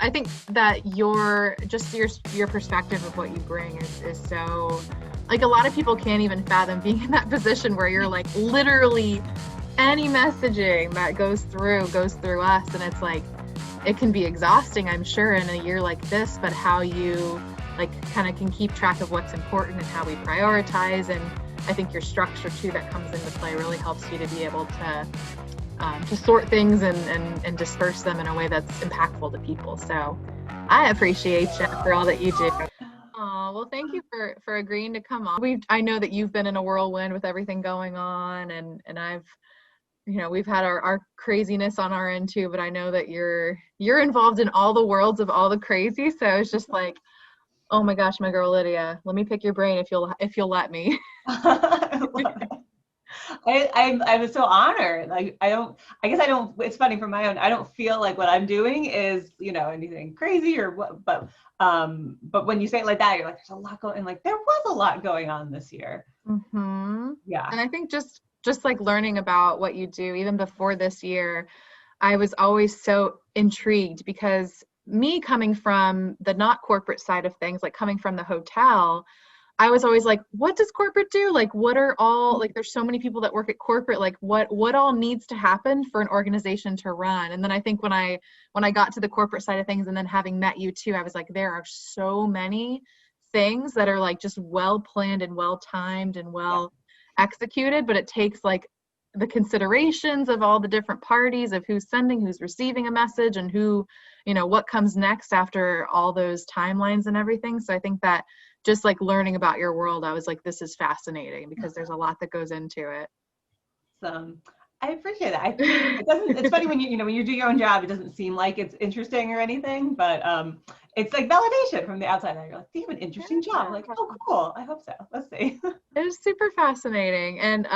I think that your perspective of what you bring is so, like, a lot of people can't even fathom being in that position where you're like literally any messaging that goes through us, and it's like it can be exhausting, I'm sure, in a year like this, but how you like kind of can keep track of what's important and how we prioritize. And I think your structure too that comes into play really helps you to be able to sort things and disperse them in a way that's impactful to people. So I appreciate you for all that you do. Well, thank you for agreeing to come on. I know that you've been in a whirlwind with everything going on, and I've, we've had our craziness on our end too, but I know that you're involved in all the worlds of all the crazy. So it's just like, oh my gosh, my girl Lydia, let me pick your brain if you'll let me. I'm so honored. Like, it's funny for my own, I don't feel like what I'm doing is, anything crazy or what, but when you say it like that, you're like, there's a lot going, and like, there was a lot going on this year. Mm-hmm. Yeah. And I think just like learning about what you do, even before this year, I was always so intrigued, because me coming from the not corporate side of things, like coming from the hotel, I was always like, what does corporate do? Like, what are all, like, there's so many people that work at corporate, like what all needs to happen for an organization to run? And then I think when I got to the corporate side of things, and then having met you too, I was like, there are so many things that are like just well planned and well timed and well executed, but it takes like the considerations of all the different parties, of who's sending, who's receiving a message, and who, what comes next after all those timelines and everything. So I think that just like learning about your world, I was like, this is fascinating, because there's a lot that goes into it. I appreciate that. It's funny when when you do your own job, it doesn't seem like it's interesting or anything, but it's like validation from the outside. You're like, you have an interesting job. I'm like, oh, cool. I hope so. Let's see. It was super fascinating. And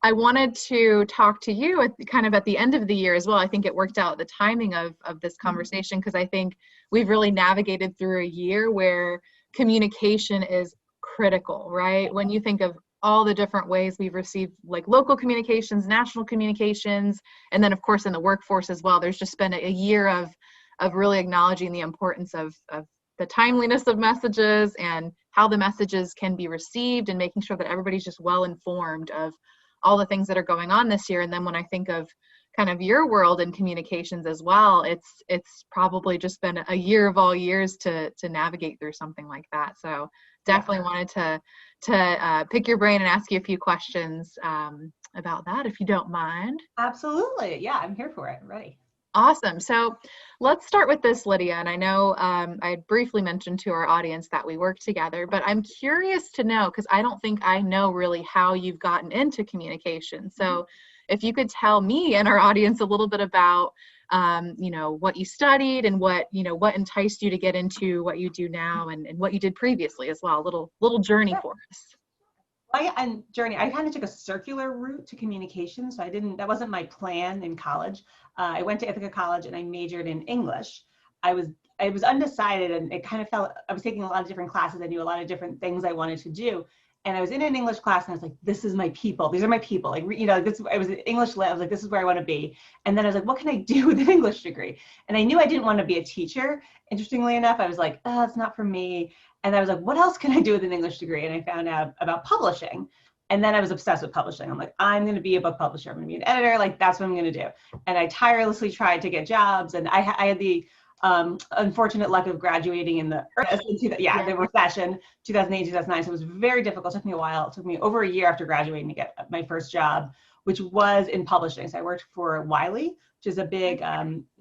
I wanted to talk to you at the end of the year as well. I think it worked out the timing of this conversation, because I think we've really navigated through a year where communication is critical, right? When you think of all the different ways we've received, like local communications, national communications, and then of course in the workforce as well, there's just been a year of really acknowledging the importance of the timeliness of messages and how the messages can be received, and making sure that everybody's just well informed of all the things that are going on this year. And then when I think of kind of your world and communications as well, it's probably just been a year of all years to navigate through something like that. So definitely wanted to pick your brain and ask you a few questions about that, if you don't mind. Absolutely. Yeah, I'm here for it. Ready. Awesome. So let's start with this, Lydia. And I know I briefly mentioned to our audience that we work together, but I'm curious to know, because I don't think I know really how you've gotten into communication. So if you could tell me and our audience a little bit about, what you studied, and what enticed you to get into what you do now, and what you did previously as well, a little journey for us. I kind of took a circular route to communication. So that wasn't my plan in college. I went to Ithaca College and I majored in English. I was undecided, and it kind of felt, I was taking a lot of different classes. I knew a lot of different things I wanted to do. And I was in an English class and I was like, this is my people. These are my people. Like, I was English lit. I was like, this is where I want to be. And then I was like, what can I do with an English degree? And I knew I didn't want to be a teacher. Interestingly enough, I was like, oh, it's not for me. And I was like, what else can I do with an English degree? And I found out about publishing. And then I was obsessed with publishing. I'm like, I'm going to be a book publisher. I'm going to be an editor. Like, that's what I'm going to do. And I tirelessly tried to get jobs. And I had the unfortunate luck of graduating in the recession, 2008, 2009. So it was very difficult. It took me a while. It took me over a year after graduating to get my first job, which was in publishing. So I worked for Wiley, which is a big,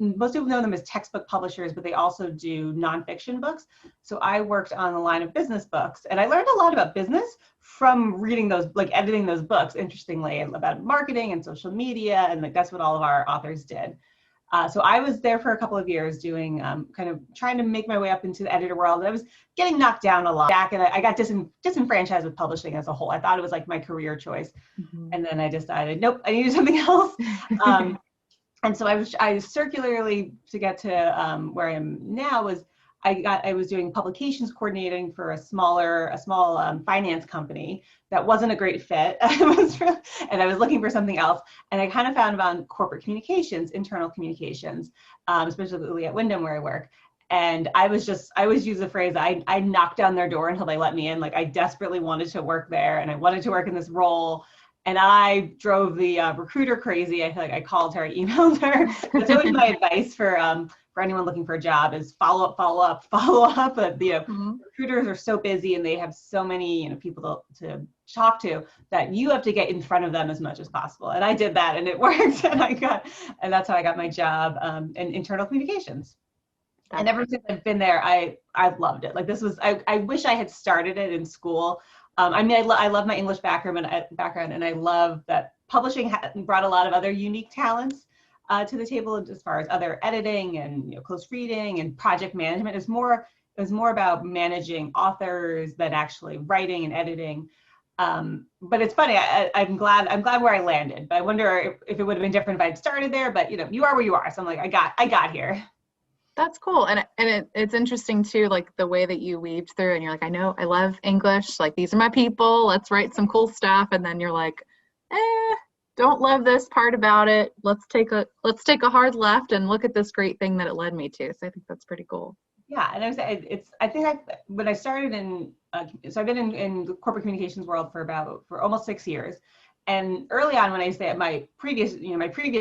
most people know them as textbook publishers, but they also do nonfiction books. So I worked on the line of business books, and I learned a lot about business from reading those, like editing those books, interestingly, about marketing and social media. And like, that's what all of our authors did. So I was there for a couple of years doing, kind of trying to make my way up into the editor world. I was getting knocked down a lot, and I got disenfranchised with publishing as a whole. I thought it was like my career choice. And then I decided, nope, I needed something else. And so I circularly, to get to where I am now, was I was doing publications coordinating for a small finance company that wasn't a great fit. And I was looking for something else. And I kind of found about corporate communications, internal communications, especially at Wyndham where I work. And I always use the phrase, I knocked down their door until they let me in. Like I desperately wanted to work there and I wanted to work in this role. And I drove the recruiter crazy. I feel like I called her, I emailed her. That's always my advice for anyone looking for a job is follow up. But recruiters are so busy and they have so many people to talk to that you have to get in front of them as much as possible. And I did that and it worked. And that's how I got my job in internal communications. And ever since I've been there, I've loved it. Like this was, I wish I had started it in school. I love my English background, and I love that publishing brought a lot of other unique talents to the table as far as other editing and close reading and project management. It was more about managing authors than actually writing and editing. But it's funny. I'm glad where I landed. But I wonder if it would have been different if I'd started there. But you are where you are. So I'm like, I got here. That's cool. And it's interesting too, like the way that you weaved through and you're like, I love English. Like these are my people. Let's write some cool stuff. And then you're like, don't love this part about it. Let's take a hard left and look at this great thing that it led me to. So I think that's pretty cool. Yeah. And when I started so I've been in the corporate communications world for almost 6 years. And early on, when I say my previous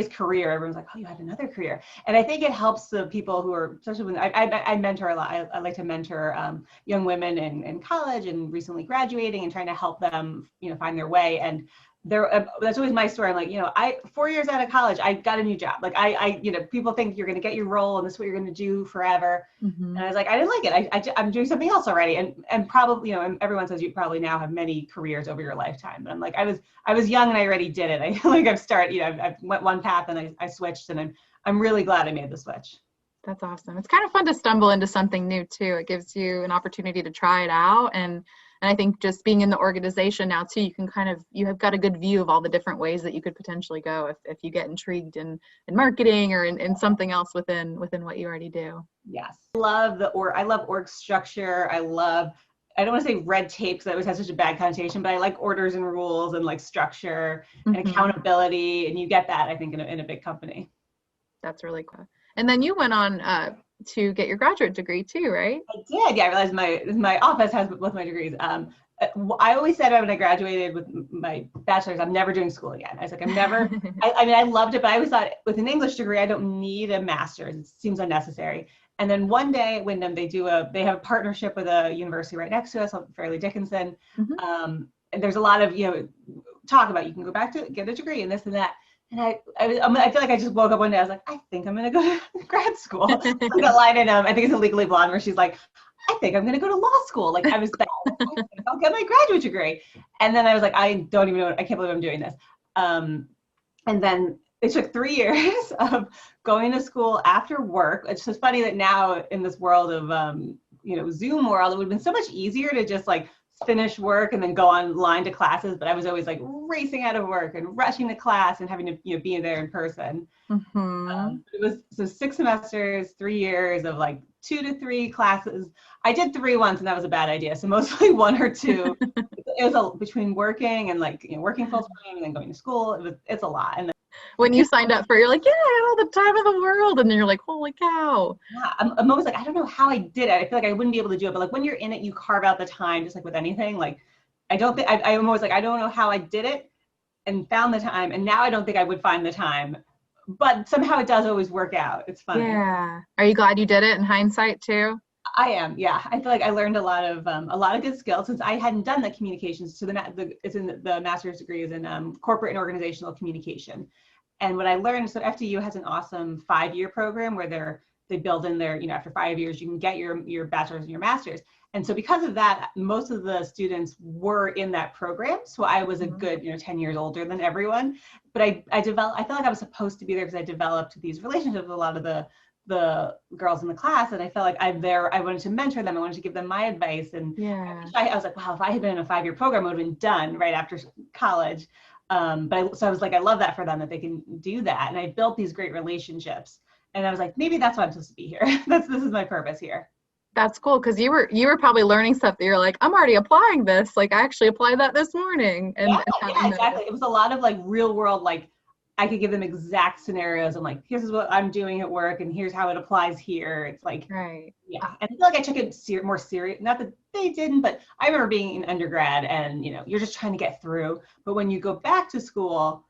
career, everyone's like, "Oh, you had another career." And I think it helps the people who are, especially when I mentor a lot. I like to mentor young women in college and recently graduating and trying to help them, find their way. And that's always my story. I'm like, 4 years out of college, I got a new job. Like people think you're going to get your role and this is what you're going to do forever. Mm-hmm. And I was like, I didn't like it. I'm doing something else already. And probably, and everyone says you probably now have many careers over your lifetime. But I'm like, I was young and I already did it. I feel like I've went one path and I switched, and I'm really glad I made the switch. That's awesome. It's kind of fun to stumble into something new too. It gives you an opportunity to try it out. And I think just being in the organization now too, you have got a good view of all the different ways that you could potentially go if you get intrigued in marketing or in something else within what you already do. Yes. I love org structure. I don't want to say red tape because that always has such a bad connotation, but I like orders and rules and like structure and accountability. And you get that, I think, in a big company. That's really cool. And then you went on to get your graduate degree too, right? I did. Yeah, I realized my office has both my degrees. I always said when I graduated with my bachelor's, I'm never doing school again. I was like, I'm never. I loved it, but I always thought with an English degree, I don't need a master's. It seems unnecessary. And then one day at Wyndham, they have a partnership with a university right next to us, Fairleigh Dickinson. Mm-hmm. And there's a lot of talk about you can go back to get a degree and this and that. And I feel like I just woke up one day. I was like, I think I'm going to go to grad school. Like that line in, I think it's in Legally Blonde where she's like, I think I'm going to go to law school. Like I was that, I'll get my graduate degree. And then I was like, I don't even know, I can't believe I'm doing this. And then it took 3 years of going to school after work. It's just funny that now in this world of, Zoom world, it would have been so much easier to just like finish work and then go online to classes, but I was always like racing out of work and rushing to class and having to be there in person. Mm-hmm. It was 6 semesters, 3 years of like 2 to 3 classes. I did 3 once and that was a bad idea, so mostly 1 or 2. It was between working and working full time and then going to school. It's a lot. And when you signed up for it, you're like, yeah, I have all the time in the world. And then you're like, holy cow. Yeah, I'm always like, I don't know how I did it. I feel like I wouldn't be able to do it. But like when you're in it, you carve out the time, just like with anything. Like, I'm always like, I don't know how I did it and found the time. And now I don't think I would find the time. But somehow it does always work out. It's funny. Yeah. Are you glad you did it in hindsight too? I am. Yeah. I feel like I learned a lot of good skills since I hadn't done the communications. So it's in the master's degree is in corporate and organizational communication. And what I learned, so FDU has an awesome 5-year program where they build in their, after 5 years, you can get your bachelor's and your master's. And so because of that, most of the students were in that program. So I was a good, 10 years older than everyone. But I felt like I was supposed to be there because I developed these relationships with a lot of the girls in the class. And I felt like I wanted to mentor them. I wanted to give them my advice. And yeah. I was like, wow, if I had been in a 5-year program, I would have been done right after college. So I was like, I love that for them that they can do that. And I built these great relationships and I was like, maybe that's why I'm supposed to be here. This is my purpose here. That's cool because you were probably learning stuff that you're like, I'm already applying this. Like I actually applied that this morning, Yeah, and yeah, having exactly. It was a lot of like real world, like I could give them exact scenarios. I'm like, here's what I'm doing at work, and here's how it applies here. It's like, right. yeah, and I feel like I took it more serious. Not that they didn't, but I remember being in undergrad, and you're just trying to get through. But when you go back to school,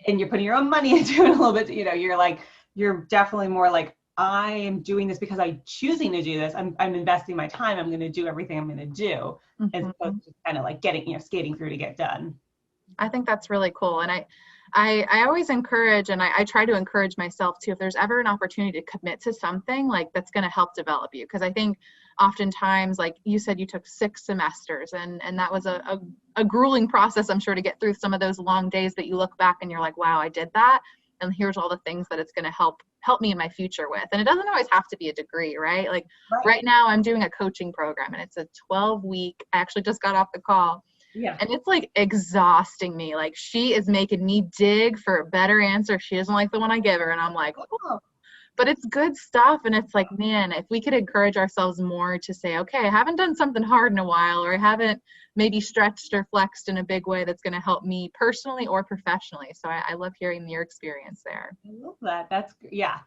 and you're putting your own money into it a little bit, you're like, you're definitely more like, I am doing this because I'm choosing to do this. I'm investing my time. I'm going to do everything I'm going to do, as Mhm. opposed to kind of like getting, skating through to get done. I think that's really cool. And I always encourage, and I try to encourage myself too, if there's ever an opportunity to commit to something like that's going to help develop you. Because I think oftentimes, like you said, you took 6 semesters, and that was a grueling process, I'm sure, to get through some of those long days that you look back and you're like, wow, I did that. And here's all the things that it's going to help me in my future with. And it doesn't always have to be a degree, right? Like Right. right now I'm doing a coaching program and it's a 12-week, I actually just got off the call. Yeah. And it's like exhausting me. Like she is making me dig for a better answer. She doesn't like the one I give her. And I'm like, oh. But it's good stuff. And it's like, man, if we could encourage ourselves more to say, okay, I haven't done something hard in a while, or I haven't maybe stretched or flexed in a big way that's going to help me personally or professionally. So I love hearing your experience there. I love that. That's, yeah.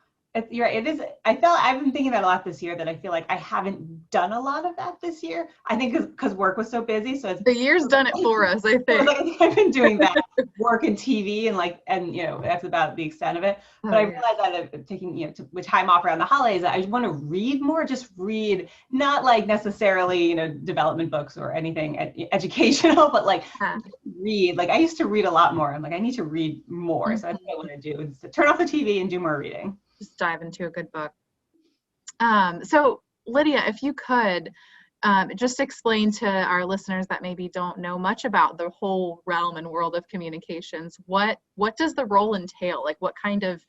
You're right. It is. I've been thinking that a lot this year, that I feel like I haven't done a lot of that this year. I think because work was so busy. So it's, The year's done it for us, I think. like, I've been doing that work and TV, and that's about the extent of it. But I realized that I'm taking, with time off around the holidays, I want to read more, just read, not like necessarily, development books or anything educational, but like read. Like I used to read a lot more. I'm like, I need to read more. So that's what I want to do, is to turn off the TV and do more reading. Just dive into a good book. So Lydia, if you could just explain to our listeners that maybe don't know much about the whole realm and world of communications, what does the role entail? Like what kind of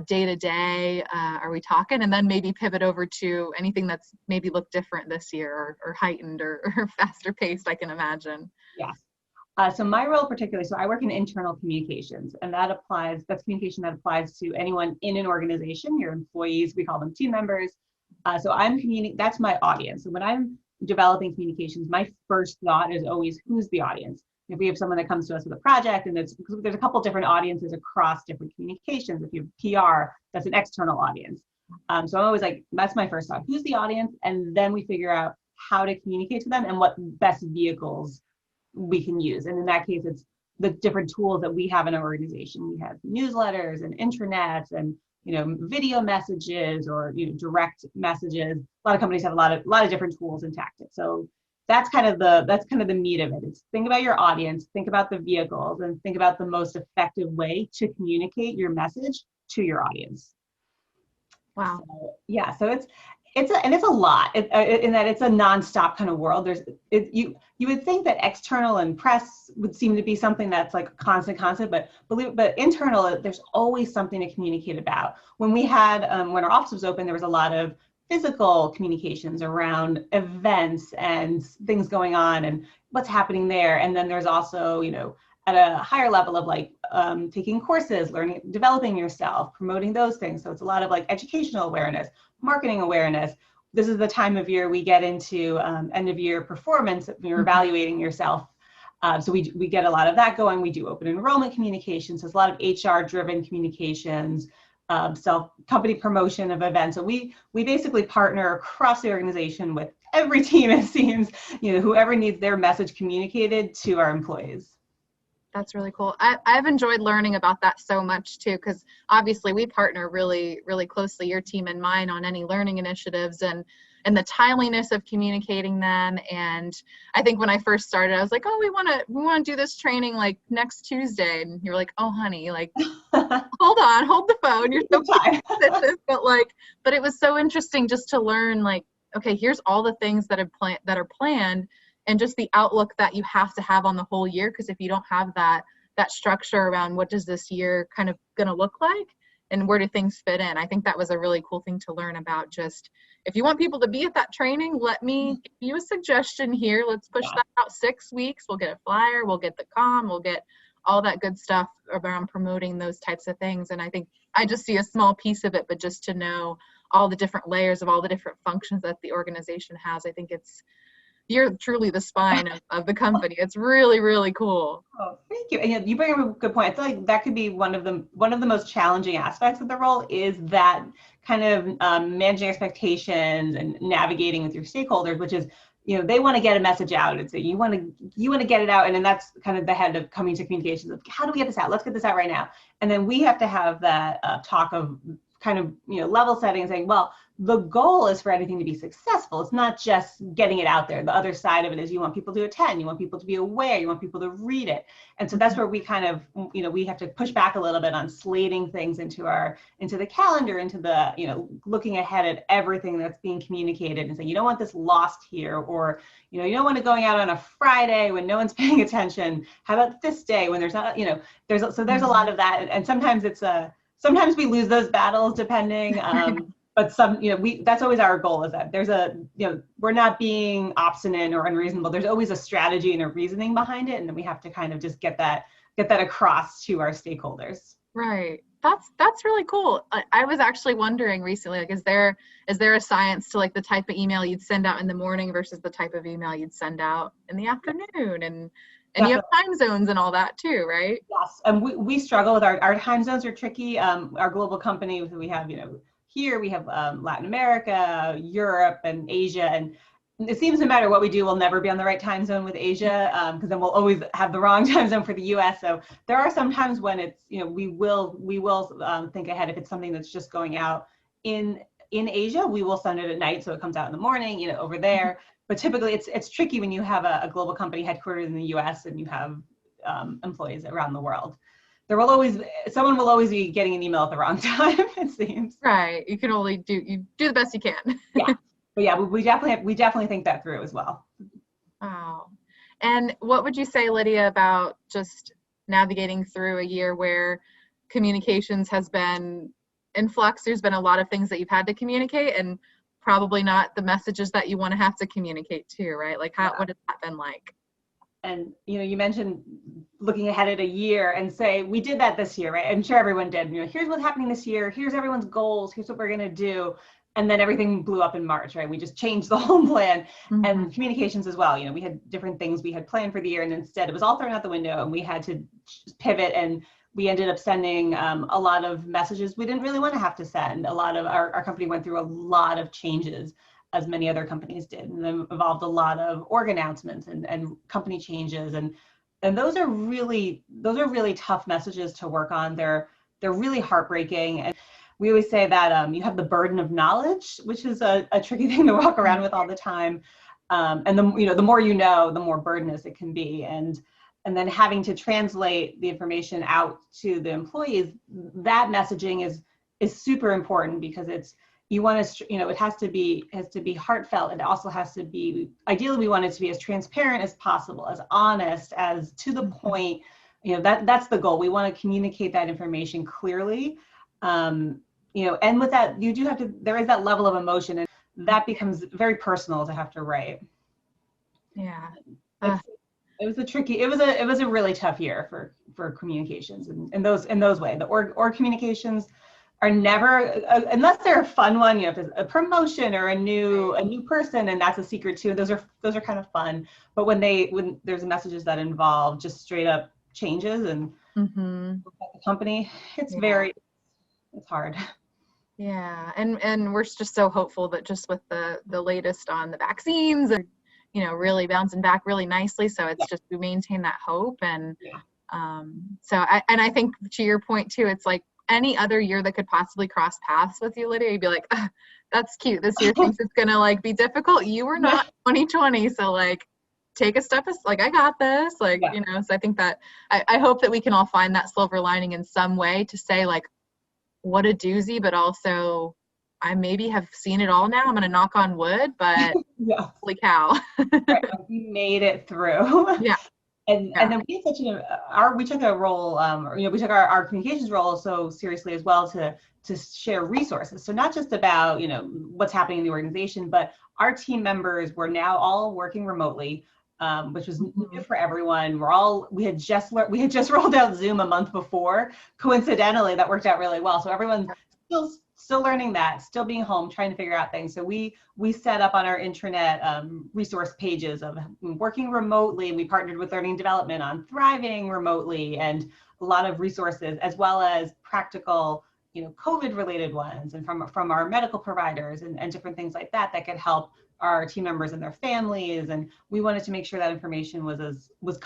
day-to-day are we talking? And then maybe pivot over to anything that's maybe looked different this year, or heightened, or faster paced, I can imagine. Yeah. So my role particularly, so I work in internal communications, and that's communication that applies to anyone in an organization, your employees, we call them team members. So that's my audience. So when I'm developing communications, my first thought is always, who's the audience? If we have someone that comes to us with a project, and there's a couple different audiences across different communications. If you have PR, that's an external audience. So I'm always like, that's my first thought, who's the audience? And then we figure out how to communicate to them and what best vehicles we can use. And in that case, it's the different tools that we have in our organization. We have newsletters and intranets and video messages, or direct messages. A lot of companies have a lot of different tools and tactics. So that's kind of the meat of it. It's think about your audience, think about the vehicles, and think about the most effective way to communicate your message to your audience. Wow. So, yeah. So it's a lot in that it's a nonstop kind of world. You would think that external and press would seem to be something that's like constant, but internal, there's always something to communicate about. When we had when our office was open, there was a lot of physical communications around events and things going on and what's happening there. And then there's also, at a higher level of like taking courses, learning, developing yourself, promoting those things. So it's a lot of like educational awareness, marketing awareness. This is the time of year we get into end of year performance. You're evaluating yourself. So we get a lot of that going. We do open enrollment communications. So it's a lot of HR driven communications, company promotion of events. So we basically partner across the organization with every team, it seems, whoever needs their message communicated to our employees. That's really cool. I've enjoyed learning about that so much too, because obviously we partner really, really closely, your team and mine, on any learning initiatives and the timeliness of communicating them. And I think when I first started, I was like, oh, we want to do this training like next Tuesday. And you're like, oh, honey, like, hold the phone. You're so but it was so interesting just to learn, like, okay, here's all the things that are planned. And just the outlook that you have to have on the whole year, because if you don't have that structure around what does this year kind of going to look like and where do things fit in, I think that was a really cool thing to learn about. Just if you want people to be at that training, let me give you a suggestion here. Let's push that out 6 weeks. We'll get a flyer, we'll get the we'll get all that good stuff around promoting those types of things. And I think I just see a small piece of it, but just to know all the different layers of all the different functions that the organization has, I think you're truly the spine of the company. It's really, really cool. Oh, thank you. And you bring up a good point. I feel like that could be one of the most challenging aspects of the role, is that kind of managing expectations and navigating with your stakeholders, which is, they want to get a message out, and so you want to get it out, and then that's kind of the head of coming to communications of, how do we get this out? Let's get this out right now. And then we have to have that talk of kind of level setting and saying, well, the goal is for anything to be successful. It's not just getting it out there. The other side of it is you want people to attend, you want people to be aware, you want people to read it. And so that's where we kind of, we have to push back a little bit on slating things into the calendar, into the, looking ahead at everything that's being communicated and saying, you don't want this lost here, or, you don't want it going out on a Friday when no one's paying attention. How about this day when there's not, there's a lot of that. And sometimes sometimes we lose those battles depending, but that's always our goal, is that there's we're not being obstinate or unreasonable. There's always a strategy and a reasoning behind it. And then we have to kind of just get that across to our stakeholders. Right. That's really cool. I was actually wondering recently, like, is there a science to like the type of email you'd send out in the morning versus the type of email you'd send out in the afternoon? And you have time zones and all that too, right? Yes. And we struggle with our time zones are tricky. Our global company, we have, here we have Latin America, Europe, and Asia. And it seems no matter what we do, we'll never be on the right time zone with Asia, because then we'll always have the wrong time zone for the US. So there are some times when it's, we will think ahead. If it's something that's just going out in Asia, we will send it at night so it comes out in the morning, over there. But typically it's tricky when you have a global company headquartered in the US and you have employees around the world. Someone will always be getting an email at the wrong time, it seems. Right. You can only do the best you can. Yeah. But yeah, we definitely think that through as well. Wow. And what would you say, Lydia, about just navigating through a year where communications has been in flux? There's been a lot of things that you've had to communicate, and probably not the messages that you want to have to communicate too, right? Like, what has that been like? And you mentioned looking ahead at a year and say, we did that this year, right? I'm sure everyone did. Here's what's happening this year. Here's everyone's goals. Here's what we're going to do. And then everything blew up in March, right? We just changed the whole plan. Mm-hmm. And communications as well. We had different things we had planned for the year, and instead it was all thrown out the window, and we had to pivot, and we ended up sending a lot of messages we didn't really want to have to send. A lot of our company went through a lot of changes, as many other companies did, and then involved a lot of org announcements and company changes, and those are really tough messages to work on. They're really heartbreaking, and we always say that you have the burden of knowledge, which is a tricky thing to walk around with all the time, and the more the more burdensome it can be, and then having to translate the information out to the employees. That messaging is super important, because you want to, it has to be heartfelt. It also has to be, ideally we want it to be as transparent as possible, as honest, as to the point. That's the goal. We want to communicate that information clearly. And with that, there is that level of emotion, and that becomes very personal to have to write. Yeah. It was a really tough year for communications in those ways. The org communications are never, unless they're a fun one, if it's a promotion or a new person, and that's a secret too. Those are kind of fun. But when there's messages that involve just straight up changes and the company, it's hard. Yeah, and we're just so hopeful that just with the latest on the vaccines, and really bouncing back really nicely. So it's just, we maintain that hope, and I think to your point too, it's like any other year that could possibly cross paths with you, Lydia, you'd be like, that's cute. This year thinks it's gonna like be difficult. You were not 2020, so like take a step, like I got this, like so I think that I hope that we can all find that silver lining in some way to say like, what a doozy, but also I maybe have seen it all now. I'm gonna knock on wood, but holy cow. Right, we made it through. Yeah. And then we had we took a role, we took our communications role so seriously as well, to share resources. So not just about, what's happening in the organization, but our team members were now all working remotely. which was new for everyone. We had just rolled out Zoom a month before. Coincidentally, that worked out really well. So everyone's still learning that, still being home, trying to figure out things. So we set up on our intranet resource pages of working remotely. We partnered with Learning and Development on thriving remotely, and a lot of resources, as well as practical, COVID related ones, and from our medical providers and different things like that could help our team members and their families. And we wanted to make sure that information was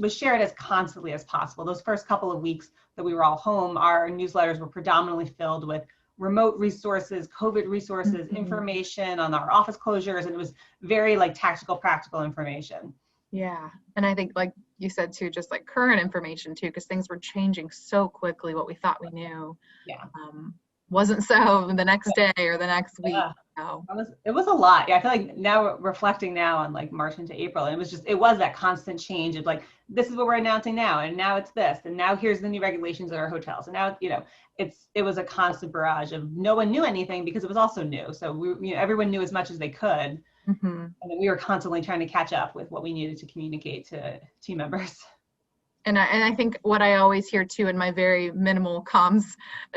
shared as constantly as possible. Those first couple of weeks that we were all home, our newsletters were predominantly filled with remote resources, COVID resources, information on our office closures, and it was very like tactical, practical information. Yeah. And I think, like you said too, just like current information too, because things were changing so quickly. What we thought we knew wasn't so the next day or the next week. So. It was a lot. Yeah, I feel like now, reflecting now on like March into April, and it was that constant change of like, this is what we're announcing now, and now it's this, and now here's the new regulations at our hotels, and now it was a constant barrage of no one knew anything because it was also new. So everyone knew as much as they could. And then we were constantly trying to catch up with what we needed to communicate to team members. And I think what I always hear too, in my very minimal comms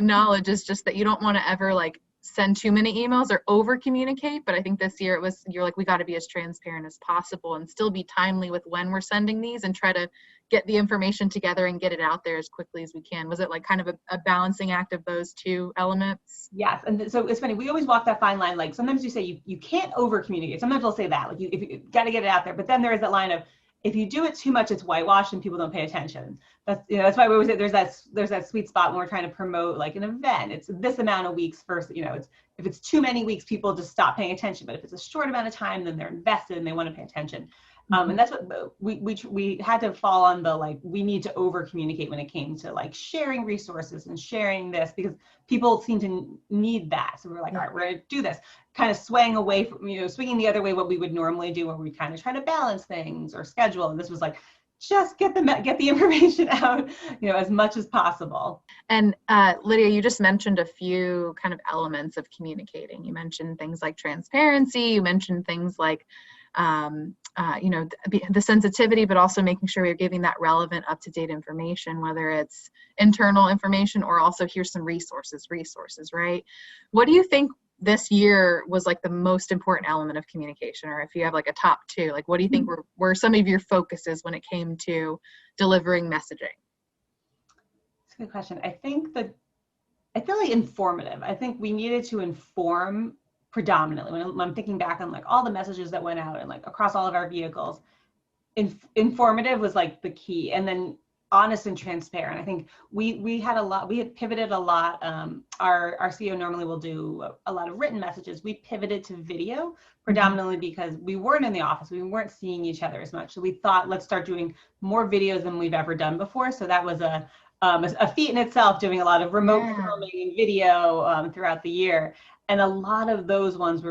knowledge, is just that you don't want to ever like send too many emails or over communicate. But I think this year you're like, we got to be as transparent as possible and still be timely with when we're sending these, and try to get the information together and get it out there as quickly as we can. Was it like kind of a balancing act of those two elements? Yes. And so it's funny, we always walk that fine line. Like sometimes you say you can't over communicate. Sometimes we'll say that, like if you got to get it out there. But then there is that line of, if you do it too much, it's whitewashed and people don't pay attention. That's why we always say there's that sweet spot when we're trying to promote like an event. It's this amount of weeks first, if it's too many weeks, people just stop paying attention. But if it's a short amount of time, then they're invested and they want to pay attention. And that's what we had to fall on the, like, we need to over communicate when it came to like sharing resources and sharing this, because people seem to need that. So we're like, all right, we're going to do this, kind of swaying away from, swinging the other way, what we would normally do, where we kind of try to balance things or schedule. And this was like, just get the information out, as much as possible. And Lydia, you just mentioned a few kind of elements of communicating. You mentioned things like transparency. You mentioned things like, the sensitivity, but also making sure we're giving that relevant, up-to-date information, whether it's internal information or also here's some resources, right? What do you think this year was like the most important element of communication? Or if you have like a top two, like what do you think were some of your focuses when it came to delivering messaging? That's a good question. I feel like informative. I think we needed to inform predominantly. When I'm thinking back on like all the messages that went out and like across all of our vehicles, informative was like the key, and then honest and transparent. I think we had pivoted a lot. Our CEO normally will do a lot of written messages. We pivoted to video predominantly because we weren't in the office. We weren't seeing each other as much. So we thought, let's start doing more videos than we've ever done before. So that was a feat in itself, doing a lot of remote filming and video throughout the year. And a lot of those ones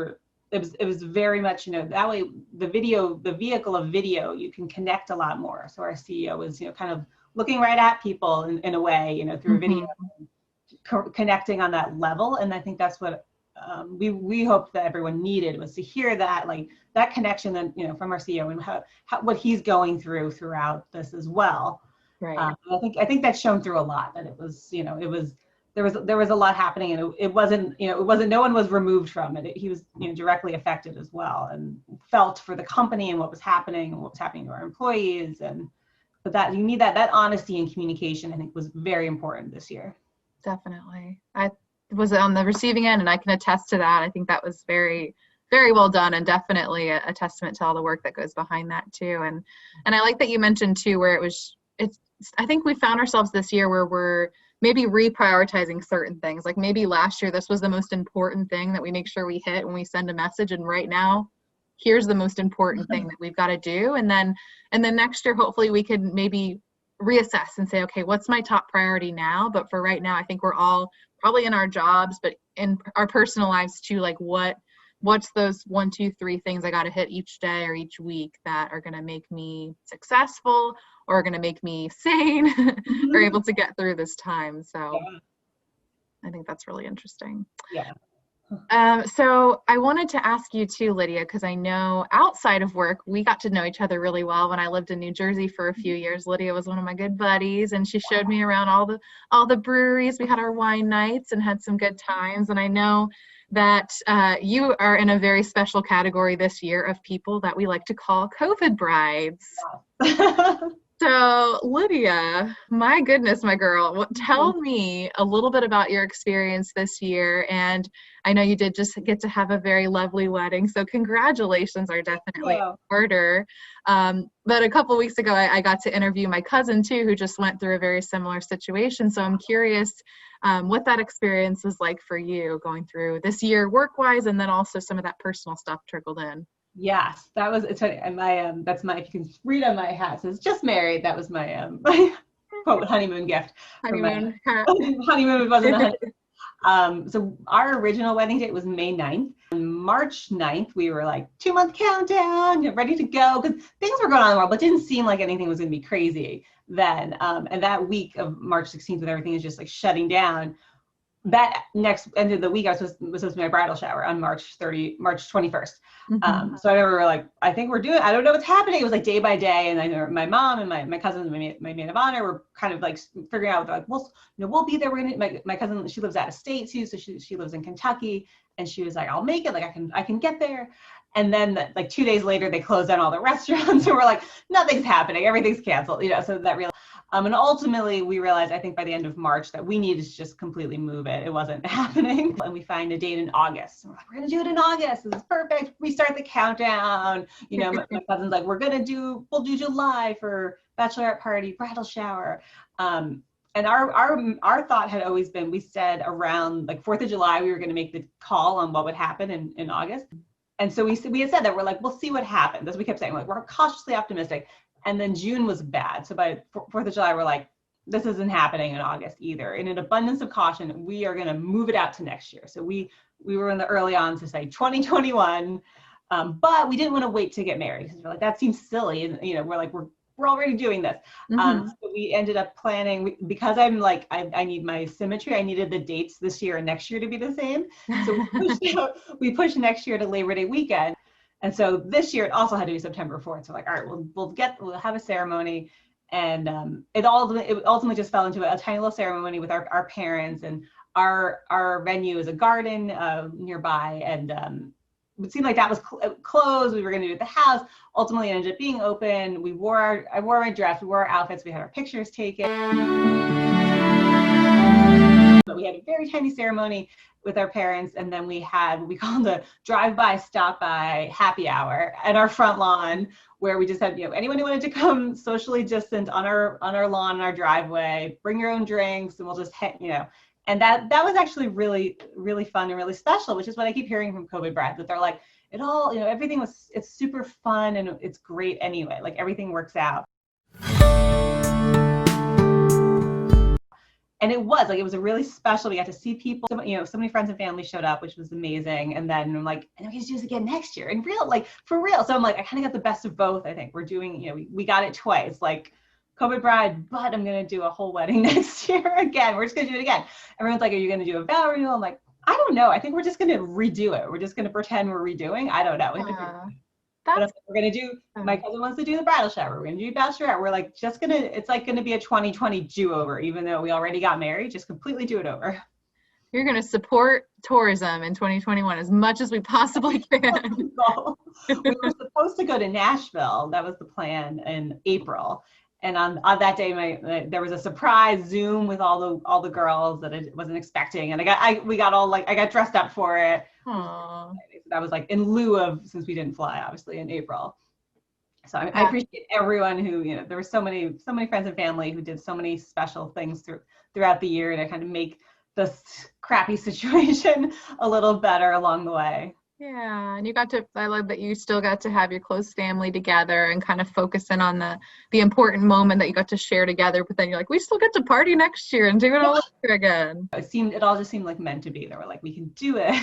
it was very much, that way the vehicle of video, you can connect a lot more. So our CEO was, kind of looking right at people in a way, through video, connecting on that level. And I think that's what we hoped that everyone needed, was to hear that, like that connection that, from our CEO, and how what he's going throughout this as well. Right. I think that's shown through a lot, that it was, there was a lot happening, and it wasn't, no one was removed from it. He was, directly affected as well, and felt for the company and what was happening to our employees. But that you need that honesty and communication, I think, was very important this year. Definitely. I was on the receiving end, and I can attest to that. I think that was very, very well done, and definitely a testament to all the work that goes behind that too. And I like that you mentioned too, where I think we found ourselves this year where we're maybe reprioritizing certain things. Like maybe last year, this was the most important thing that we make sure we hit when we send a message. And right now, here's the most important thing that we've got to do. And then next year, hopefully we can maybe reassess and say, okay, what's my top priority now? But for right now, I think we're all probably in our jobs, but in our personal lives too, like what's those 1, 2, 3 things I got to hit each day or each week that are going to make me successful or are going to make me sane or able to get through this time. So I think that's really interesting. Yeah. So I wanted to ask you too, Lydia, because I know outside of work, we got to know each other really well when I lived in New Jersey for a few years. Lydia was one of my good buddies, and she showed me around all the breweries. We had our wine nights and had some good times. And I know that you are in a very special category this year of people that we like to call COVID brides. So, Lydia, my goodness, my girl, tell me a little bit about your experience this year. And I know you did just get to have a very lovely wedding. So, congratulations are definitely in order. But a couple weeks ago, I got to interview my cousin too, who just went through a very similar situation. So, I'm curious what that experience was like for you going through this year work-wise, and then also some of that personal stuff trickled in. Yes, that was, it's funny, and my that's my, if you can read on my hat, it says just married. That was my my quote honeymoon gift. Honeymoon hat. Honeymoon wasn't a honeymoon. So our original wedding date was May 9th. On March 9th, we were like 2-month countdown, ready to go, because things were going on in the world, but it didn't seem like anything was going to be crazy then. And that week of March 16th, when everything is just like shutting down, that next end of the week, was supposed to be my bridal shower on March 21st. Mm-hmm. So I remember we were like, I think we're doing, I don't know what's happening. It was like day by day. And I know my mom and my cousins, my maid of honor were kind of like figuring out, like, well, we'll be there. We're gonna, my cousin, she lives out of state too. So she lives in Kentucky, and she was like, I'll make it. Like I can get there. And then like 2 days later, they closed down all the restaurants. And we're like, nothing's happening. Everything's canceled. So that really, and ultimately we realized, I think by the end of March, that we needed to just completely move it. It wasn't happening. And we find a date in August. And we're like, we're going to do it in August. This is perfect. We start the countdown. My cousin's like, we'll do July for bachelorette party, bridal shower. And our thought had always been, we said around like 4th of July, we were going to make the call on what would happen in August. And so we had said that, we're like, we'll see what happens. As we kept saying, like, we're cautiously optimistic. And then June was bad. So by 4th of July, we're like, this isn't happening in August either. In an abundance of caution, we are going to move it out to next year. So we were in the early on to say 2021, but we didn't want to wait to get married, because we're like, that seems silly. And, we're like, we're already doing this. Mm-hmm. So we ended up planning, because I'm like, I need my symmetry. I needed the dates this year and next year to be the same. So we pushed next year to Labor Day weekend. And so this year it also had to be September 4th. So like, all right, we'll have a ceremony. And it ultimately just fell into a tiny little ceremony with our parents, and our venue is a garden nearby. And it seemed like that was closed. We were going to do it at the house. Ultimately it ended up being open. I wore my dress, we wore our outfits, we had our pictures taken. But we had a very tiny ceremony with our parents, and then we had what we called a drive-by, stop-by happy hour at our front lawn, where we just had, anyone who wanted to come socially distant on our lawn, in our driveway, bring your own drinks, and we'll just and that was actually really, really fun and really special, which is what I keep hearing from COVID brides, that they're like, it all, everything it's super fun and it's great anyway, like everything works out. And it was a really special, we got to see people, so many friends and family showed up, which was amazing. And then I'm like, and we can do this again next year, for real. So I'm like, I kind of got the best of both. I think we're doing, we got it twice, like COVID bride, but I'm going to do a whole wedding next year again. We're just going to do it again. Everyone's like, are you going to do a vow renewal? I'm like, I don't know. I think we're just going to redo it. We're just going to pretend we're redoing. I don't know. We're going to do, my cousin wants to do the bridal shower. We're going to do bachelorette. We're like, it's like going to be a 2020 do-over, even though we already got married, just completely do it over. You're going to support tourism in 2021 as much as we possibly can. We were supposed to go to Nashville. That was the plan in April. And on that day, there was a surprise Zoom with all the girls that I wasn't expecting. And I got dressed up for it. Aww. That was like in lieu of, since we didn't fly, obviously, in April. So I appreciate everyone who, there were so many friends and family who did so many special things throughout the year to kind of make this crappy situation a little better along the way. Yeah, and I love that you still got to have your close family together and kind of focus in on the important moment that you got to share together, but then you're like, we still get to party next year and do it all over again. It all just seemed like meant to be. They were like, we can do it.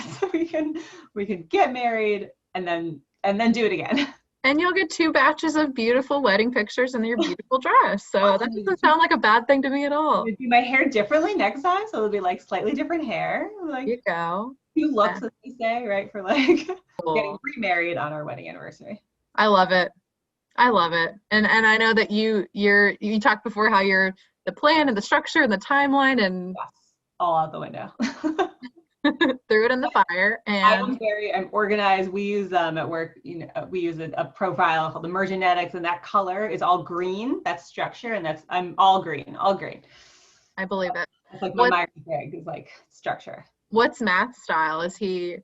we can get married and then do it again. And you'll get 2 batches of beautiful wedding pictures in your beautiful dress. So that doesn't sound like a bad thing to me at all. Do my hair differently next time, so it'll be like slightly different hair. Like, there you go. Two looks, as they say, right? For like Cool. getting remarried on our wedding anniversary. I love it. I love it. And I know that you talked before how you're the plan and the structure and the timeline and Yes, all out the window. threw it in the fire. And I'm organized. We use at work, we use a profile called Emergenetics, and that color is all green. That's structure, and I'm all green, all green. I believe it. It's like my Myers-Briggs is like structure. What's Matt's style? Is he?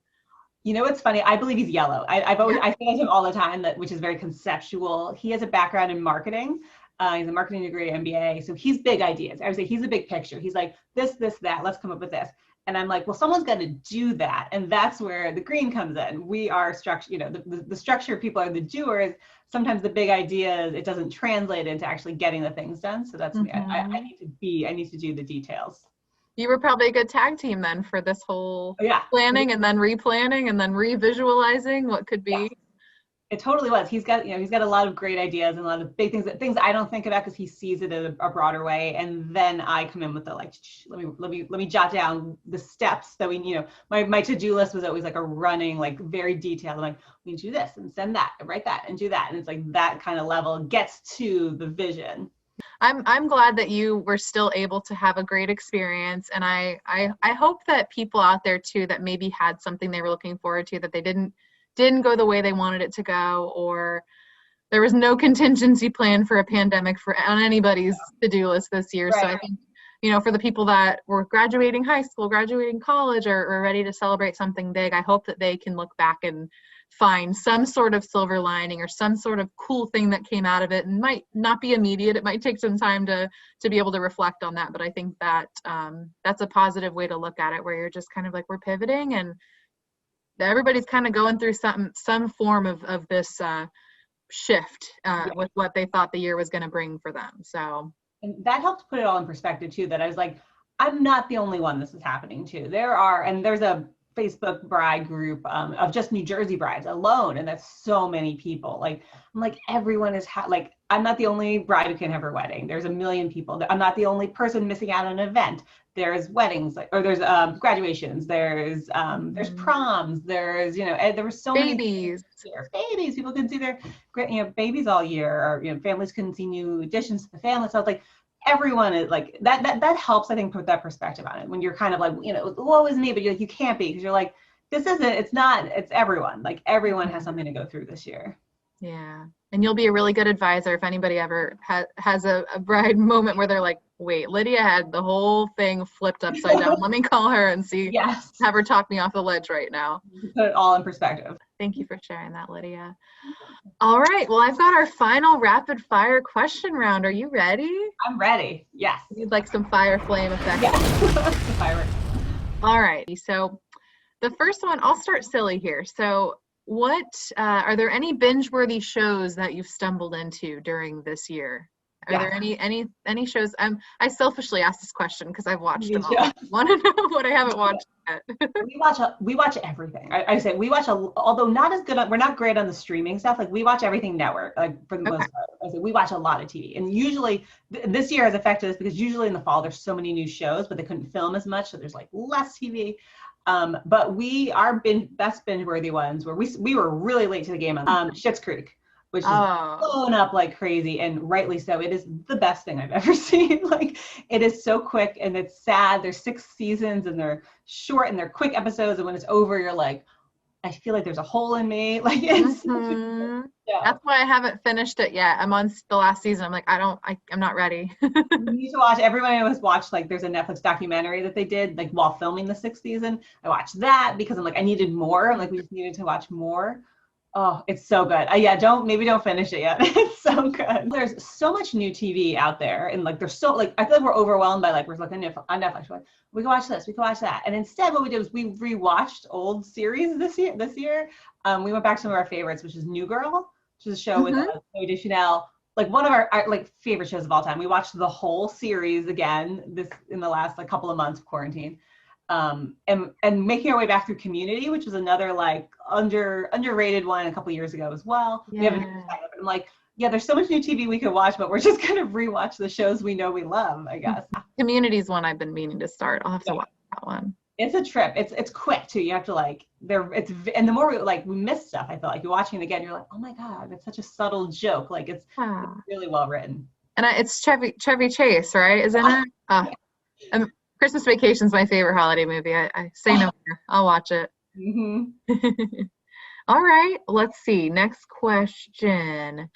You know what's funny? I believe he's yellow. I say him all the time, which is very conceptual. He has a background in marketing. He's a marketing degree, MBA. So he's big ideas. I would say he's a big picture. He's like this, that. Let's come up with this. And I'm like, well, someone's got to do that, and that's where the green comes in. We are structure. The structure people are the doers. Sometimes the big ideas, it doesn't translate into actually getting the things done. So that's me. I need to do the details. You were probably a good tag team then for this whole planning and then replanning and then revisualizing what could be. Yeah. It totally was. He's got a lot of great ideas and a lot of big things I don't think about because he sees it in a broader way. And then I come in with the like, let me jot down the steps that we, my to-do list was always like a running, like very detailed. I'm like, we need to do this and send that and write that and do that. And it's like that kind of level gets to the vision. I'm glad that you were still able to have a great experience, and I hope that people out there too that maybe had something they were looking forward to that they didn't go the way they wanted it to go, or there was no contingency plan for a pandemic on anybody's to-do list this year. Right. So I think, for the people that were graduating high school, graduating college, or ready to celebrate something big, I hope that they can look back and find some sort of silver lining or some sort of cool thing that came out of it. And might not be immediate. It might take some time to be able to reflect on that. But I think that that's a positive way to look at it, where you're just kind of like, we're pivoting and everybody's kind of going through some form of this shift with what they thought the year was going to bring for them. So, and that helped put it all in perspective too, that I was like, I'm not the only one this is happening to. There's a Facebook bride group of just New Jersey brides alone, and that's so many people. Like, I'm like, everyone is like, I'm not the only bride who can have her wedding. There's a million people. I'm not the only person missing out on an event. There's weddings, or there's graduations. There's proms. There's there were so many babies. People couldn't see their babies all year, or families couldn't see new additions to the family. So it's like, everyone is like that helps, I think, put that perspective on it when you're kind of like, woe is me, but you're like, you can't be, because you're like, it's everyone. Like, everyone has something to go through this year. Yeah. And you'll be a really good advisor if anybody ever has a bride moment where they're like, wait, Lydia had the whole thing flipped upside down. Let me call her and see. Yes. Have her talk me off the ledge right now. Put it all in perspective. Thank you for sharing that, Lydia. All right. Well, I've got our final rapid fire question round. Are you ready? I'm ready. Yes. You'd like some fire flame effect? Yeah. Fireworks. All right. So the first one, I'll start silly here. So what are there any binge-worthy shows that you've stumbled into during this year? Are there any shows? I selfishly asked this question because I've watched them all. I want to know what I haven't watched yet. we watch everything. I say we watch although not as good. We're not great on the streaming stuff. Like, we watch everything network. Like, for the most part, I say we watch a lot of TV. And usually this year has affected us because usually in the fall there's so many new shows, but they couldn't film as much, so there's like less TV. But our best binge-worthy ones where we were really late to the game on Schitt's Creek, which is blown up like crazy, and rightly so. It is the best thing I've ever seen. Like, it is so quick and it's sad. There's 6 seasons and they're short and they're quick episodes, and when it's over, you're like, I feel like there's a hole in me. Like, it's That's why I haven't finished it yet. I'm on the last season. I'm like, I'm not ready. You need to watch. Everyone I always watch, like, there's a Netflix documentary that they did like while filming the 6th season. I watched that because I'm like, I needed more. I'm like, we just needed to watch more. Oh, it's so good. Don't finish it yet. It's so good. There's so much new TV out there, and like, there's so, like, I feel like we're overwhelmed by, like, we're looking on Netflix. We're like, we can watch this, we can watch that, and instead what we did was we rewatched old series this year. We went back to some of our favorites, which is New Girl, which is a show with Zoe Deschanel, like one of our like favorite shows of all time. We watched the whole series again in the last like couple of months of quarantine. And making our way back through Community, which was another like underrated one a couple years ago as well. Yeah. We haven't decided, but I'm like, there's so much new TV we could watch, but we're just gonna rewatch the shows we know we love, I guess. Community's one I've been meaning to start. I'll have to watch that one. It's a trip. It's quick too. You have to and the more we miss stuff, I feel like you're watching it again, you're like, oh my God, it's such a subtle joke. Like it's really well written. And it's Chevy Chase, right? Isn't it? Christmas Vacation's my favorite holiday movie. I say no more. I'll watch it. All right, let's see. Next question.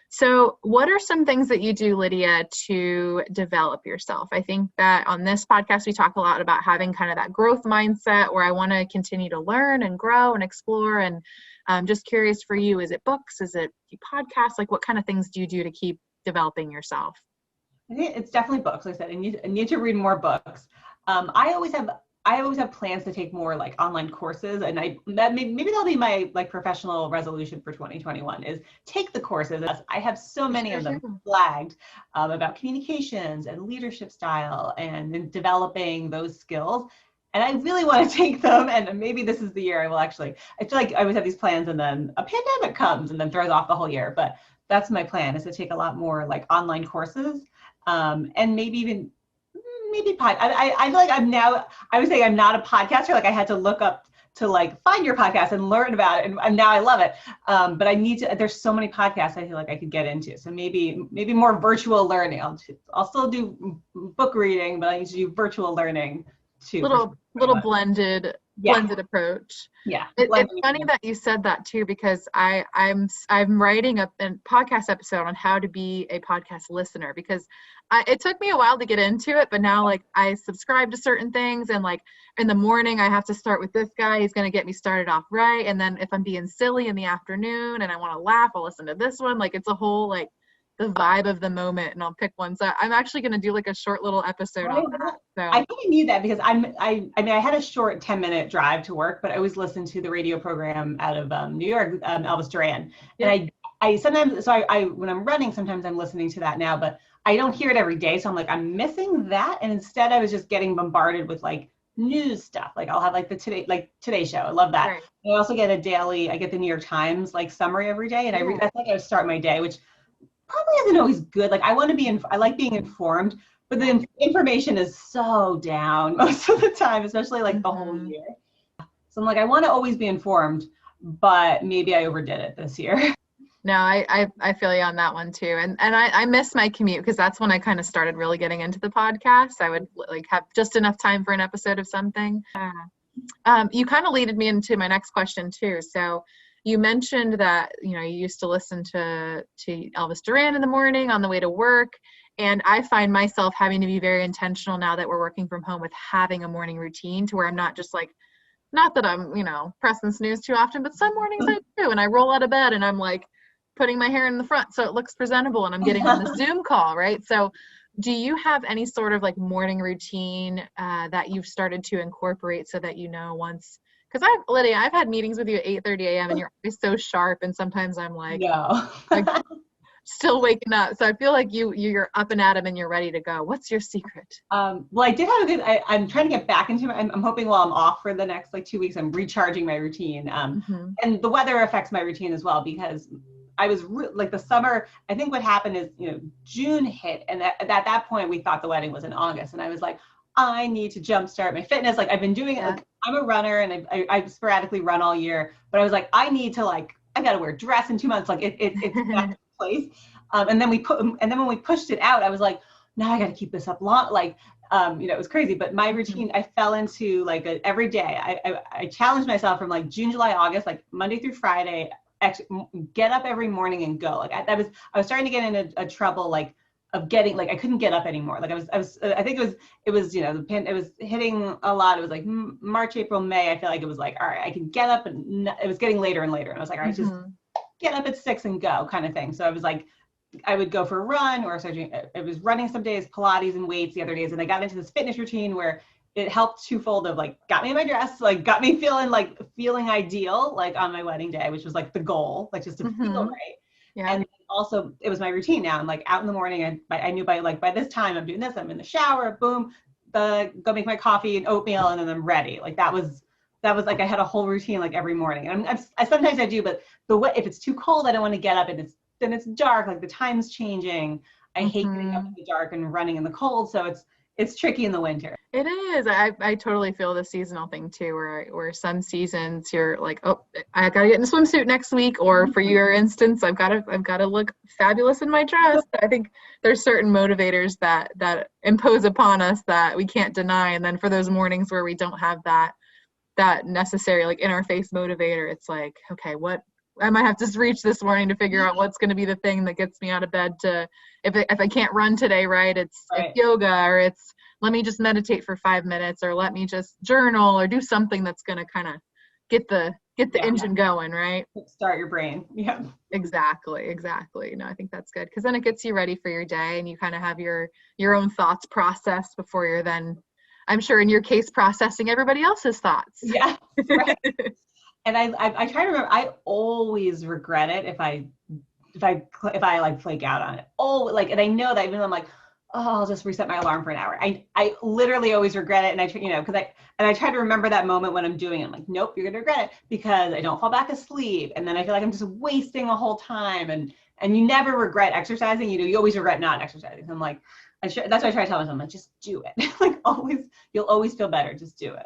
So what are some things that you do, Lydia, to develop yourself? I think that on this podcast, we talk a lot about having kind of that growth mindset where I want to continue to learn and grow and explore. And I'm just curious for you, is it books? Is it podcasts? Like what kind of things do you do to keep developing yourself? I think it's definitely books. Like I said, I need to read more books. I always have plans to take more like online courses, and maybe that'll be my like professional resolution for 2021 is take the courses. I have so many of them flagged about communications and leadership style and developing those skills. And I really want to take them, and maybe this is the year I will actually. I feel like I always have these plans, and then a pandemic comes and then throws off the whole year. But that's my plan, is to take a lot more like online courses, and maybe even. I feel like I would say I'm not a podcaster. Like I had to look up to like find your podcast and learn about it. And now I love it. But I need to, there's so many podcasts I feel like I could get into. So maybe more virtual learning. I'll still do book reading, but I need to do virtual learning too. Little blended approach. Yeah. It's funny that you said that too, because I'm writing a podcast episode on how to be a podcast listener, because it took me a while to get into it, but now like I subscribe to certain things, and like in the morning I have to start with this guy. He's going to get me started off right. And then if I'm being silly in the afternoon and I want to laugh, I'll listen to this one. Like it's a whole like the vibe of the moment, and I'll pick one. So I'm actually going to do like a short little episode on that. So I think I need that, because I mean I had a short 10-minute drive to work, but I always listen to the radio program out of New York, Elvis Duran. Yeah. And I sometimes, so I when I'm running, sometimes I'm listening to that now, but I don't hear it every day. So I'm like, I'm missing that. And instead I was just getting bombarded with like news stuff. Like I'll have like the Today Show. I love that. Right. I also get I get the New York Times like summary every day. And I read, that's like I start my day, which probably isn't always good. Like I like being informed, but the information is so down most of the time, especially like the whole year. So I'm like, I want to always be informed, but maybe I overdid it this year. No, I feel you on that one too. And I miss my commute, because that's when I kind of started really getting into the podcast. I would like have just enough time for an episode of something. You kind of leaded me into my next question too. So you mentioned that, you used to listen to Elvis Duran in the morning on the way to work. And I find myself having to be very intentional now that we're working from home with having a morning routine, to where I'm not just like, not that I'm, pressing snooze too often, but some mornings I do. And I roll out of bed and I'm like, putting my hair in the front so it looks presentable, and I'm getting on the Zoom call, right? So do you have any sort of like morning routine that you've started to incorporate, so that once, because Lydia, I've had meetings with you at 8:30 a.m. and you're always so sharp, and sometimes I'm like, like still waking up. So I feel like you're up and at 'em and you're ready to go. What's your secret? Well, I did have a good, I'm trying to get back into it. I'm hoping while I'm off for the next like 2 weeks, I'm recharging my routine. And the weather affects my routine as well, because I was like the summer, I think what happened is, June hit, and at that point we thought the wedding was in August, and I was like, I need to jumpstart my fitness. Like I've been doing it. Like, I'm a runner, and I sporadically run all year, but I was like, I need to I got to wear a dress in 2 months. Like it's not in place. And then when we pushed it out, I was like, now I got to keep this up long. Like, it was crazy, but my routine, I fell into like every day. I challenged myself from like June, July, August, like Monday through Friday, actually get up every morning and go. Like I was starting to get into a trouble of getting, like I couldn't get up anymore. Like I think it was it was hitting a lot. It was like March, April, May. I feel like it was like, all right, I can get up, and it was getting later and later. And I was like, all right, just get up at 6 and go, kind of thing. So I was like, I would go for a run, or it was running some days, Pilates and weights the other days. And I got into this fitness routine where it helped twofold of like, got me in my dress, like got me feeling ideal, like on my wedding day, which was like the goal, like just to feel right. Yeah. And also it was my routine now. I'm like out in the morning, and I knew by this time I'm doing this, I'm in the shower, boom, go make my coffee and oatmeal, and then I'm ready. Like that was like, I had a whole routine like every morning. And I sometimes I do, but if it's too cold, I don't want to get up, and then it's dark, like the time's changing. I hate getting up in the dark and running in the cold. So it's tricky in the winter. It is. I totally feel the seasonal thing too, where some seasons you're like, oh, I gotta get in a swimsuit next week, or for your instance, I've gotta look fabulous in my dress. I think there's certain motivators that impose upon us that we can't deny, and then for those mornings where we don't have that necessary like in our face motivator, it's like, okay, what I might have to reach this morning to figure out what's going to be the thing that gets me out of bed to, if I can't run today, right, it's yoga, or it's let me just meditate for 5 minutes, or let me just journal or do something that's going to kind of get the engine going, right? Start your brain. Yeah. Exactly. No, I think that's good, because then it gets you ready for your day, and you kind of have your own thoughts processed before you're then, I'm sure in your case, processing everybody else's thoughts. Yeah. Right. And I try to remember, I always regret it if I like flake out on it. Oh, like, and I know that even though I'm like, oh, I'll just reset my alarm for an hour. I literally always regret it. And I try to remember that moment when I'm doing it. I'm like, nope, you're going to regret it, because I don't fall back asleep. And then I feel like I'm just wasting a whole time. And you never regret exercising. You always regret not exercising. So I'm like, that's what I try to tell myself. I'm like, just do it. Like you'll always feel better. Just do it.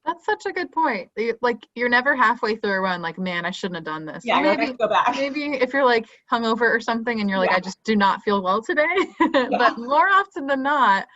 That's such a good point. Like, you're never halfway through a run like, man, I shouldn't have done this. Yeah, maybe go back. Maybe if you're like hungover or something and you're like, I just do not feel well today. But more often than not,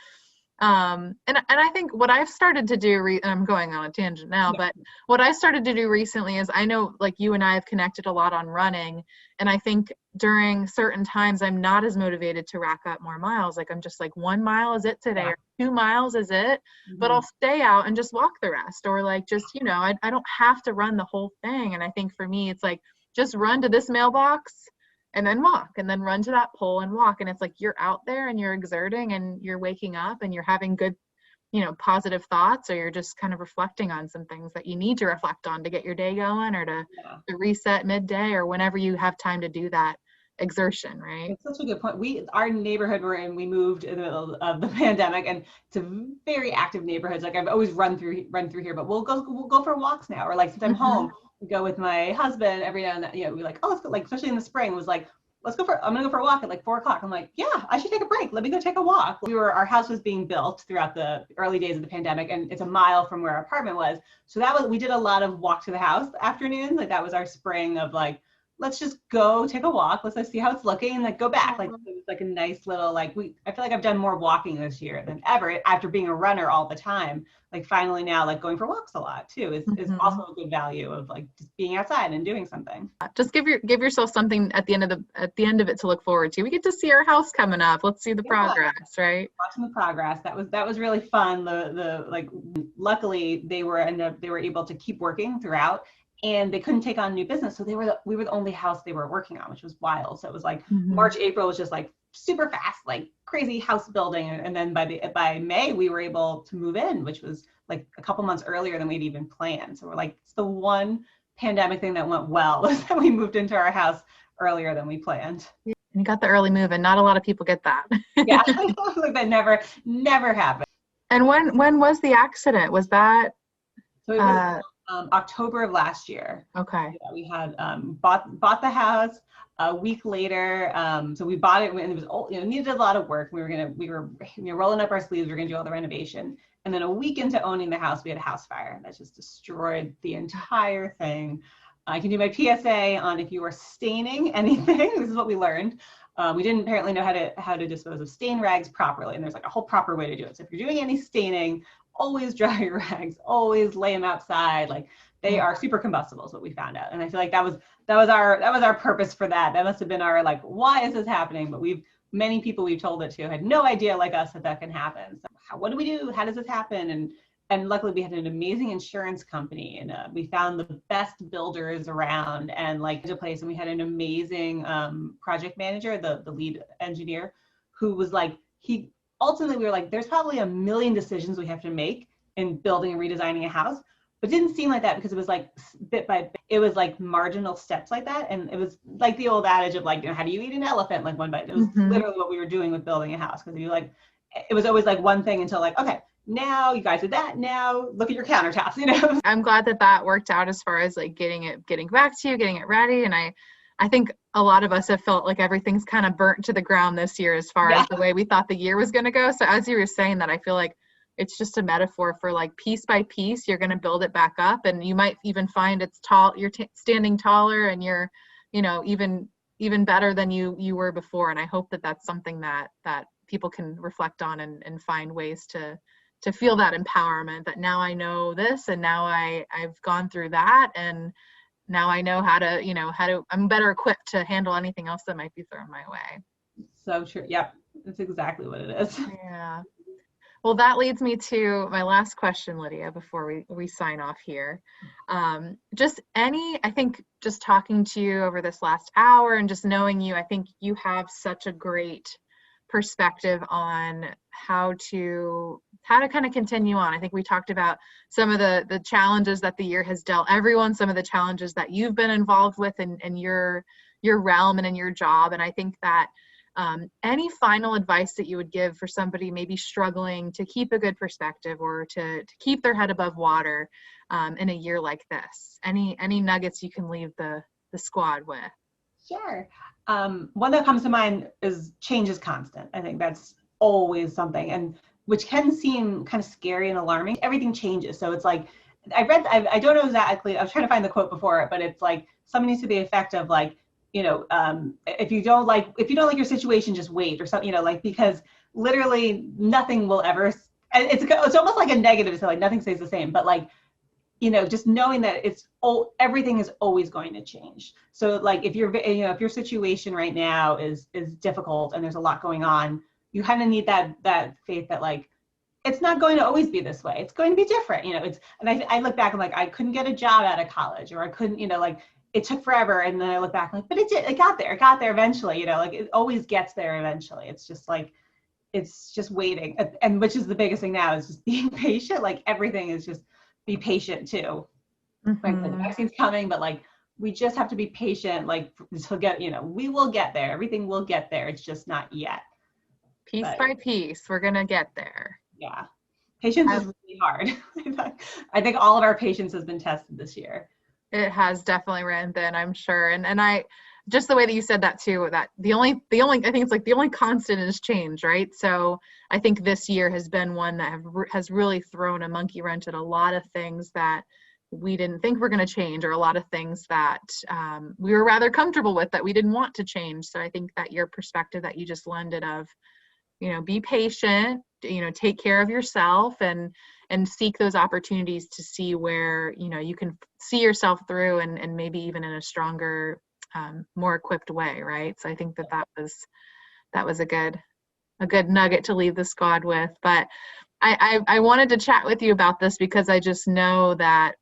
and I think what I've started to do, and I'm going on a tangent now, but what I started to do recently is, I know like you and I have connected a lot on running, and I think during certain times I'm not as motivated to rack up more miles. Like, I'm just like, 1 mile is it today, or 2 miles is it, but I'll stay out and just walk the rest, or like just, I don't have to run the whole thing. And I think for me, it's like, just run to this mailbox and then walk, and then run to that pole and walk. And it's like, you're out there and you're exerting and you're waking up and you're having good, positive thoughts, or you're just kind of reflecting on some things that you need to reflect on to get your day going, or to reset midday, or whenever you have time to do that exertion, right? It's such a good point. Our neighborhood we're in, we moved in the middle of the pandemic, and it's a very active neighborhood. Like, I've always run through here, but we'll go for walks now. Or like, since I'm home, we go with my husband every now and then. We're like, oh, let's go, like, especially in the spring, was like, I'm gonna go for a walk at like 4 o'clock. I'm like, yeah, I should take a break. Let me go take a walk. Our house was being built throughout the early days of the pandemic, and it's a mile from where our apartment was. So we did a lot of walk to the house afternoons. Like, that was our spring of like, let's just go take a walk. Let's see how it's looking, and like go back. Like, it was like a nice little, like, I feel like I've done more walking this year than ever after being a runner all the time. Like, finally now, like, going for walks a lot too is also a good value of like just being outside and doing something. Just give yourself something at the end of it to look forward to. We get to see our house coming up. Let's see the progress, right? Watching the progress. That was really fun. The like, luckily they were able to keep working throughout, and they couldn't take on new business. So we were the only house they were working on, which was wild. So it was like March, April was just like super fast, like crazy house building. And then by May, we were able to move in, which was like a couple months earlier than we'd even planned. So we're like, it's the one pandemic thing that went well, was that we moved into our house earlier than we planned. And you got the early move, and not a lot of people get that. Yeah, like that never happened. And when was the accident? Was that? So it was October of last year. Okay. Yeah, we had bought the house a week later. So we bought it, and it was old, needed a lot of work. We were rolling up our sleeves. We were gonna do all the renovation. And then a week into owning the house, we had a house fire that just destroyed the entire thing. I can do my PSA on, if you are staining anything, this is what we learned. We didn't apparently know how to dispose of stain rags properly, and there's like a whole proper way to do it. So if you're doing any staining, always dry your rags, always lay them outside. Like, they are super combustible is what we found out. And I feel like that was our purpose for that. That must have been our, like, why is this happening? But many people we've told it to had no idea, like us, that can happen. So what do we do? How does this happen? And luckily we had an amazing insurance company, and we found the best builders around, and like a place, and we had an amazing project manager, the lead engineer, who was like, ultimately we were like, there's probably a million decisions we have to make in building and redesigning a house, but it didn't seem like that, because it was like bit by bit, it was like marginal steps like that. And it was like the old adage of like, how do you eat an elephant? Like, one bite. It was literally what we were doing with building a house, because it was always like one thing until like, okay, now you guys did that, now look at your countertops, I'm glad that worked out as far as like getting it back to you, getting it ready. And I think a lot of us have felt like everything's kind of burnt to the ground this year as far as the way we thought the year was going to go. So as you were saying that, I feel like it's just a metaphor for like piece by piece, you're going to build it back up, and you might even find it's tall, you're standing taller, and you're, even better than you were before. And I hope that that's something that people can reflect on and find ways to feel that empowerment, that now I know this, and now I've gone through that, and now I know how to, I'm better equipped to handle anything else that might be thrown my way. So true. Yep. That's exactly what it is. Yeah. Well, that leads me to my last question, Lydia, before we sign off here. I think just talking to you over this last hour and just knowing you, I think you have such a great perspective on how to kind of continue on. I think we talked about some of the challenges that the year has dealt everyone, some of the challenges that you've been involved with in your realm and in your job. And I think that any final advice that you would give for somebody maybe struggling to keep a good perspective or to keep their head above water in a year like this? Any nuggets you can leave the squad with? Sure. One that comes to mind is change is constant. I think that's always something, and which can seem kind of scary and alarming. Everything changes. So it's like, I don't know exactly, I was trying to find the quote before it, but it's like something to the effect of like, if you don't like your situation, just wait, or something, because literally nothing will ever, it's almost like a negative, so like nothing stays the same, but like, just knowing that everything is always going to change. So like if your situation right now is difficult and there's a lot going on, you kind of need that faith that like, it's not going to always be this way. It's going to be different. And I look back and like, I couldn't get a job out of college, or I couldn't, like it took forever. And then I look back like, but it got there eventually, like it always gets there eventually. It's just like, it's just waiting. And which is the biggest thing now is just being patient. Like everything is just be patient too. Mm-hmm. Like the vaccine's coming, but like, we just have to be patient, like to get, we will get there. Everything will get there. It's just not yet. Piece by piece, we're going to get there. Yeah. Patience is really hard. I think all of our patience has been tested this year. It has definitely ran thin, I'm sure. And I, just the way that you said that too, that the only, I think it's like the only constant is change, right? So I think this year has been one that has really thrown a monkey wrench at a lot of things that we didn't think were going to change, or a lot of things that we were rather comfortable with that we didn't want to change. So I think that your perspective that you just lended of, be patient, take care of yourself, and seek those opportunities to see where, you can see yourself through, and maybe even in a stronger, more equipped way. Right. So I think that was a good nugget to leave the squad with. But I wanted to chat with you about this because I just know that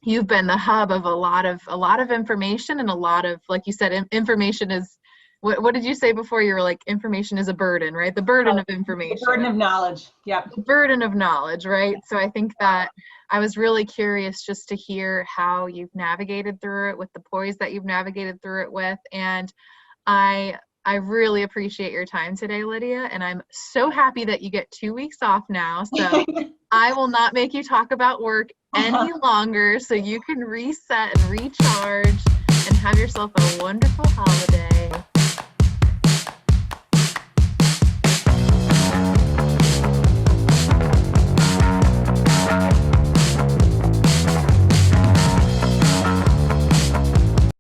you've been the hub of a lot of information, and a lot of, like you said, information is, what did you say before? You were like, information is a burden, right? The burden of information. The burden of knowledge. Yep. The burden of knowledge, right? So I think that I was really curious just to hear how you've navigated through it, with the poise that you've navigated through it with. And I really appreciate your time today, Lydia. And I'm so happy that you get 2 weeks off now. So I will not make you talk about work any longer, so you can reset and recharge and have yourself a wonderful holiday.